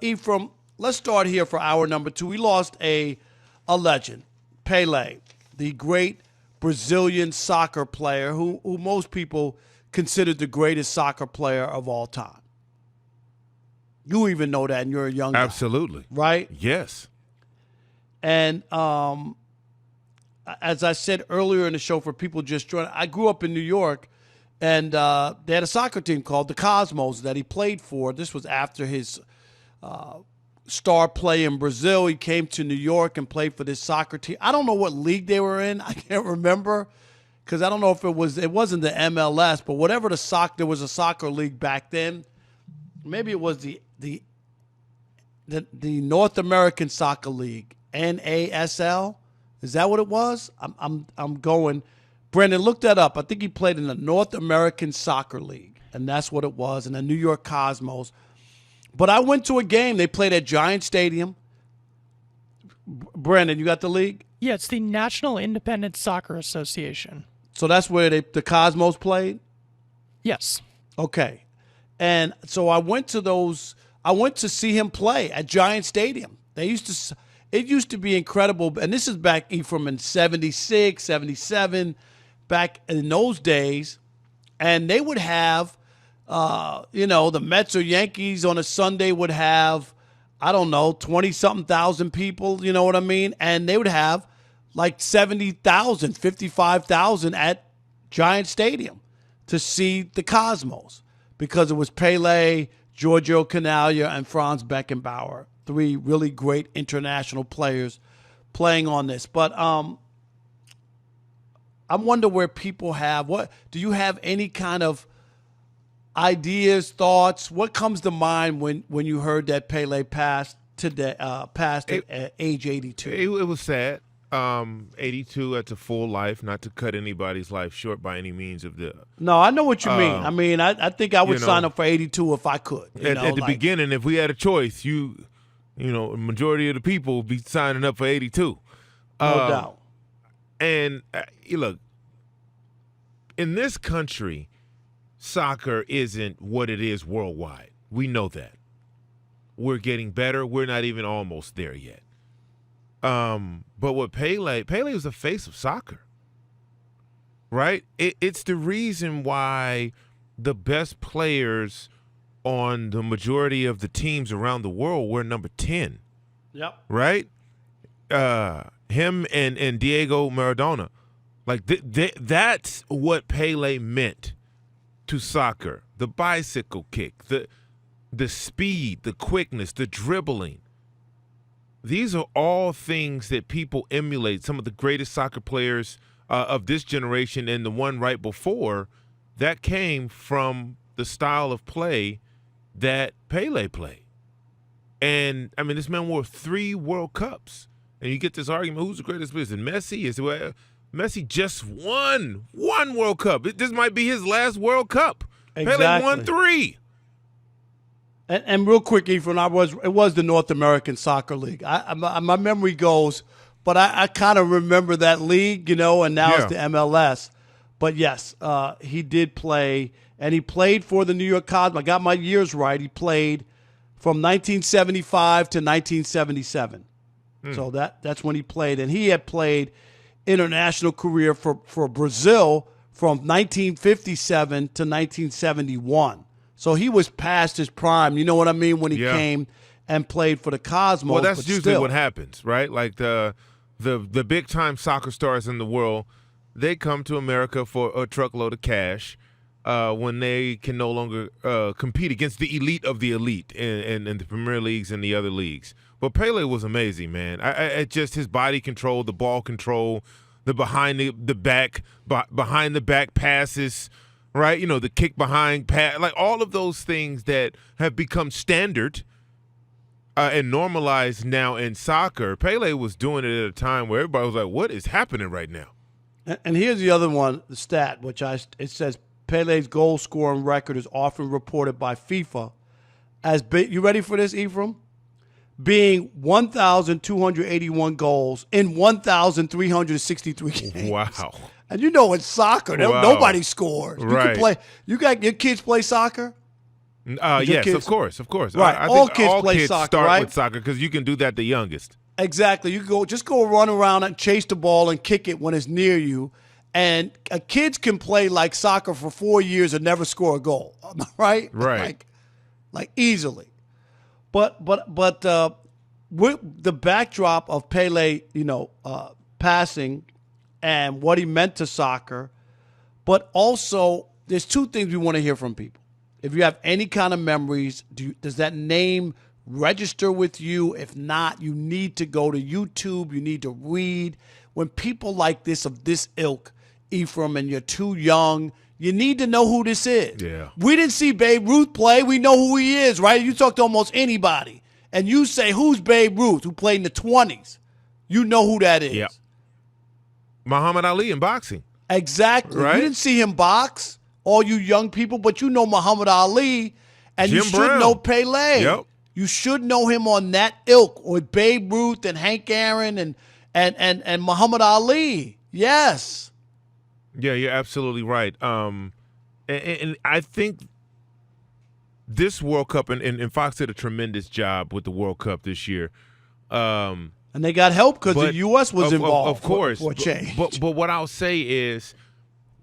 Ephraim, let's start here for hour number 2. We lost a legend, Pele, the great Brazilian soccer player who most people considered the greatest soccer player of all time. You even know that, and you're a young guy. Absolutely. Right? Yes. And as I said earlier in the show for people just joining, I grew up in New York, and they had a soccer team called the Cosmos that he played for. This was after his star play in Brazil. He came to New York and played for this soccer team. I don't know what league they were in. I can't remember because I don't know if it wasn't the MLS, but whatever there was a soccer league back then. Maybe it was the North American Soccer League, NASL. Is that what it was? I'm going. Brendan, look that up. I think he played in the North American Soccer League, and that's what it was, in the New York Cosmos. But I went to a game. They played at Giant Stadium. Brendan, you got the league? Yeah, it's the National Independent Soccer Association. So that's where the Cosmos played? Yes. Okay. And so I went to see him play at Giant Stadium. It used to be incredible. And this is back from in 76, 77, back in those days. And they would have, the Mets or Yankees on a Sunday would have, 20-something thousand people, you know what I mean? And they would have like 70,000, 55,000 at Giant Stadium to see the Cosmos because it was Pele, Giorgio Canaglia, and Franz Beckenbauer, 3 really great international players playing on this. But I wonder where people do you have any kind of ideas, thoughts? What comes to mind when you heard that Pele passed at age 82? It was sad. 82, that's a full life, not to cut anybody's life short by any means of the. No, I know what you mean. I think I would sign up for 82 if I could. At the beginning, if we had a choice, a majority of the people would be signing up for 82. No doubt. And look, in this country, soccer isn't what it is worldwide. We know that. We're getting better. We're not even almost there yet. But what Pele was the face of soccer, right? It's the reason why the best players on the majority of the teams around the world were number 10. Yep. Right? Him and Diego Maradona. Like, that's what Pele meant to soccer. The bicycle kick, the speed, the quickness, the dribbling. These are all things that people emulate. Some of the greatest soccer players of this generation and the one right before, that came from the style of play that Pele played. And, this man won 3 World Cups. And you get this argument, who's the greatest player? Is it Messi? Messi just won 1 World Cup. This might be his last World Cup. Exactly. Pele won 3. And real quick, Ephraim, it was the North American Soccer League. My memory goes, but I kind of remember that league, and now it's the MLS. But yes, he did play, and he played for the New York Cosmos. I got my years right. He played from 1975 to 1977. So that's when he played, and he had played international career for Brazil from 1957 to 1971. So he was past his prime, you know what I mean, when he came and played for the Cosmos. Well, that's usually what happens, right? Like the big-time soccer stars in the world, they come to America for a truckload of cash when they can no longer compete against the elite of the elite in the Premier Leagues and the other leagues. But Pele was amazing, man. Just his body control, the ball control, the behind the back passes, right? The kick behind pass, like all of those things that have become standard and normalized now in soccer. Pele was doing it at a time where everybody was like, what is happening right now? And here's the other one, the stat, it says Pele's goal scoring record is often reported by FIFA as you ready for this, Ephraim? Being 1,281 goals in 1,363 games. Wow. And in soccer, nobody scores. You right. can play. You got your kids play soccer? Did your Yes, kids- of course. Right. I All think kids all play kids soccer, start right? with soccer because you can do that the youngest. Exactly. You go run around and chase the ball and kick it when it's near you. And kids can play like soccer for 4 years and never score a goal, right? Right. Like easily. But with the backdrop of Pele, passing and what he meant to soccer, but also there's two things we want to hear from people. If you have any kind of memories, does that name register with you? If not, you need to go to YouTube. You need to read. When people like this, of this ilk, Ephraim, and you're too young, you need to know who this is. Yeah. We didn't see Babe Ruth play. We know who he is, right? You talk to almost anybody, and you say, who's Babe Ruth, who played in the 20s? You know who that is. Yep. Muhammad Ali in boxing. Exactly. Right? You didn't see him box, all you young people, but you know Muhammad Ali, and you Jim should Brown. know Pele. Yep. You should know him on that ilk with Babe Ruth and Hank Aaron and Muhammad Ali. Yes. Yeah, you're absolutely right. And I think this World Cup, and Fox did a tremendous job with the World Cup this year. And they got help because the But U.S. was involved. of course. For a change. But what I'll say is,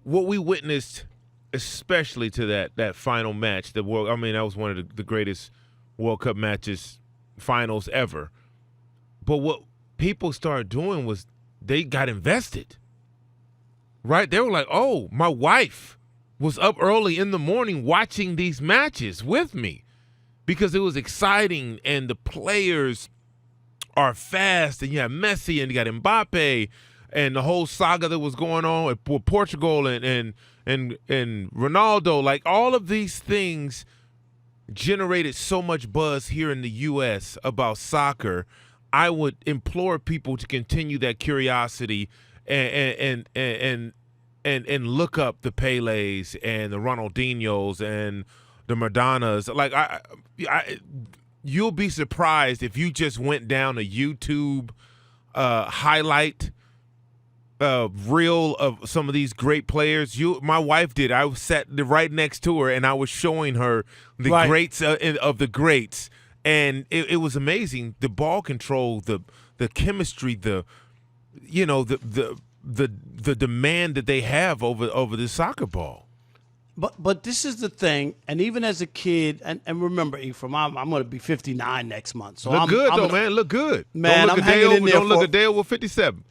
what we witnessed, especially to that final match, that was one of the greatest World Cup matches, finals ever. But what people started doing was they got invested. Right? They were like, oh, my wife was up early in the morning watching these matches with me because it was exciting and the players are fast, and you have Messi and you got Mbappe and the whole saga that was going on with Portugal and Ronaldo. Like, all of these things generated so much buzz here in the U.S. about soccer. I would implore people to continue that curiosity and look up the Peles and the Ronaldinhos and the Maradonas. Like, you'll be surprised if you just went down a YouTube highlight reel of some of these great players. My wife did. I sat right next to her and I was showing her the greats of the greats, and it was amazing. The ball control, the chemistry, the demand that they have over the soccer ball. But this is the thing, and even as a kid, and remember, Ephraim, I'm going to be 59 next month. So Look good, though, man. Look good. Man, don't look I'm hanging in there Don't look a day over 57.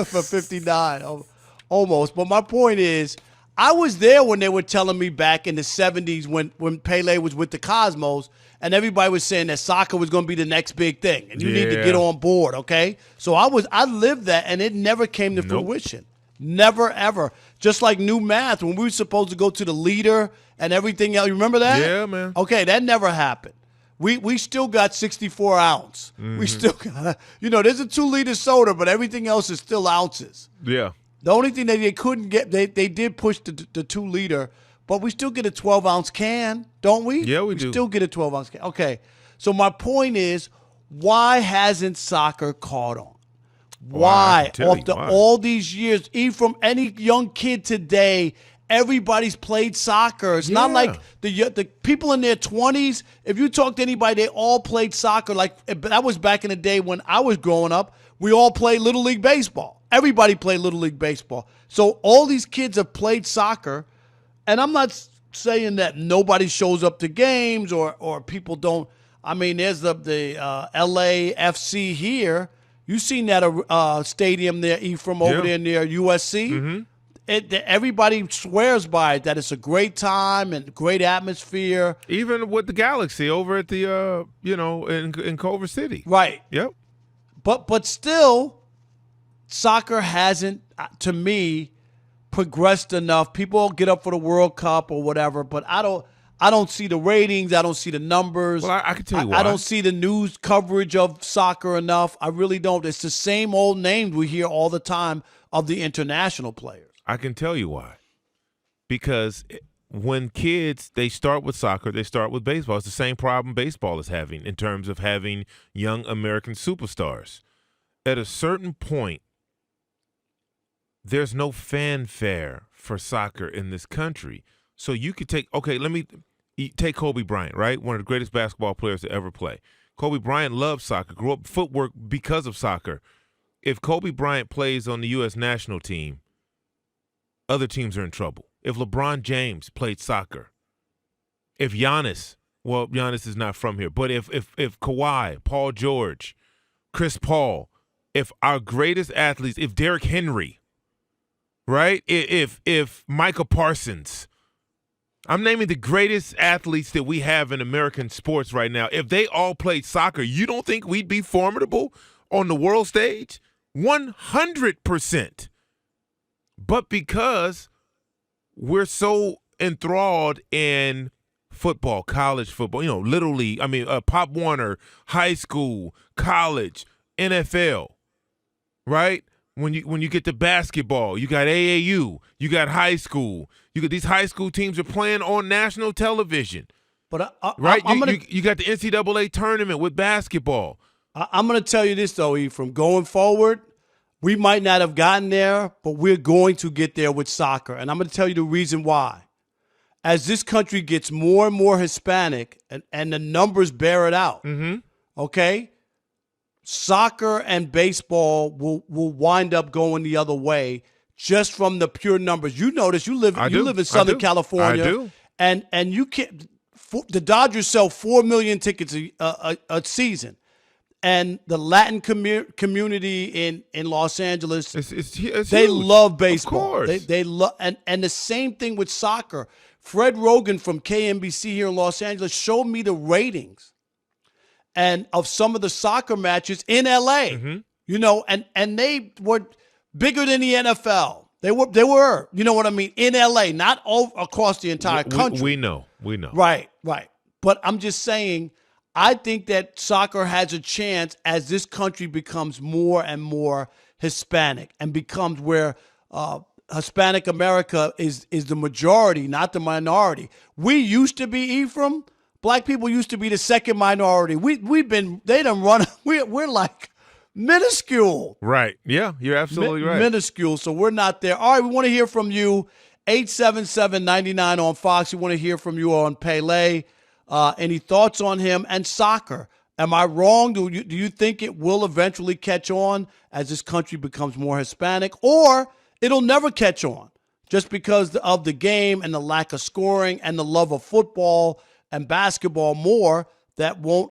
for 59, almost. But my point is, I was there when they were telling me back in the 70s when Pele was with the Cosmos, and everybody was saying that soccer was going to be the next big thing, and you need to get on board, okay? So I lived that, and it never came to fruition. Never, ever. Just like new math, when we were supposed to go to the leader and everything else. You remember that? Yeah, man. Okay, that never happened. We still got 64 ounce. Mm-hmm. We still got, there's a 2-liter soda, but everything else is still ounces. Yeah. The only thing that they couldn't get, they did push the 2-liter, but we still get a 12-ounce can, don't we? Yeah, we do. We still get a 12-ounce can. Okay, so my point is, why hasn't soccer caught on? Why? After all these years, even from any young kid today, everybody's played soccer. It's not like the people in their 20s. If you talk to anybody, they all played soccer. Like, that was back in the day when I was growing up. We all played Little League Baseball. Everybody played Little League Baseball. So all these kids have played soccer, and I'm not saying that nobody shows up to games or people don't. I mean, there's the LAFC here. You seen that stadium there, Ephraim, over there near USC? Mm-hmm. Everybody swears by it, that it's a great time and great atmosphere. Even with the Galaxy over at the, in Culver City. Right. Yep. But still, soccer hasn't, to me, progressed enough. People get up for the World Cup or whatever, but I don't see the ratings. I don't see the numbers. Well, I can tell you why. I don't see the news coverage of soccer enough. I really don't. It's the same old names we hear all the time of the international players. I can tell you why. Because when kids, they start with soccer, they start with baseball. It's the same problem baseball is having in terms of having young American superstars. At a certain point, there's no fanfare for soccer in this country. So you could take, take Kobe Bryant, right? One of the greatest basketball players to ever play. Kobe Bryant loved soccer, grew up footwork because of soccer. If Kobe Bryant plays on the U.S. national team, other teams are in trouble. If LeBron James played soccer, if Giannis, well, Giannis is not from here, but if Kawhi, Paul George, Chris Paul, if our greatest athletes, if Derrick Henry, right? If Michael Parsons, I'm naming the greatest athletes that we have in American sports right now. If they all played soccer, you don't think we'd be formidable on the world stage? 100%. But because we're so enthralled in football, college football, Little League, Pop Warner, high school, college, NFL, right? When you get to basketball, you got AAU, you got high school. You got these high school teams are playing on national television. But right? You got the NCAA tournament with basketball. I'm going to tell you this, though, from going forward, we might not have gotten there, but we're going to get there with soccer. And I'm going to tell you the reason why. As this country gets more and more Hispanic, and the numbers bear it out, okay, soccer and baseball will wind up going the other way just from the pure numbers. You notice you live in Southern California. I do. And you can't. The Dodgers sell 4 million tickets a season. And the Latin community in Los Angeles, they love baseball. Of course. They love, and the same thing with soccer. Fred Rogan from KNBC here in Los Angeles showed me the ratings and of some of the soccer matches in LA. And they were bigger than the NFL. They were, you know what I mean, in LA, not all across the entire country. We know. Right. But I'm just saying, I think that soccer has a chance as this country becomes more and more Hispanic and becomes where Hispanic America is the majority, not the minority. We used to be, Ephraim, black people used to be the second minority. They done run, we're like minuscule. Right. Yeah, you're absolutely right. Minuscule, so we're not there. All right, we want to hear from you. 877-99 on Fox. We want to hear from you on Pele. Any thoughts on him and soccer? Am I wrong? Do you think it will eventually catch on as this country becomes more Hispanic, or it'll never catch on just because of the game and the lack of scoring and the love of football and basketball more that won't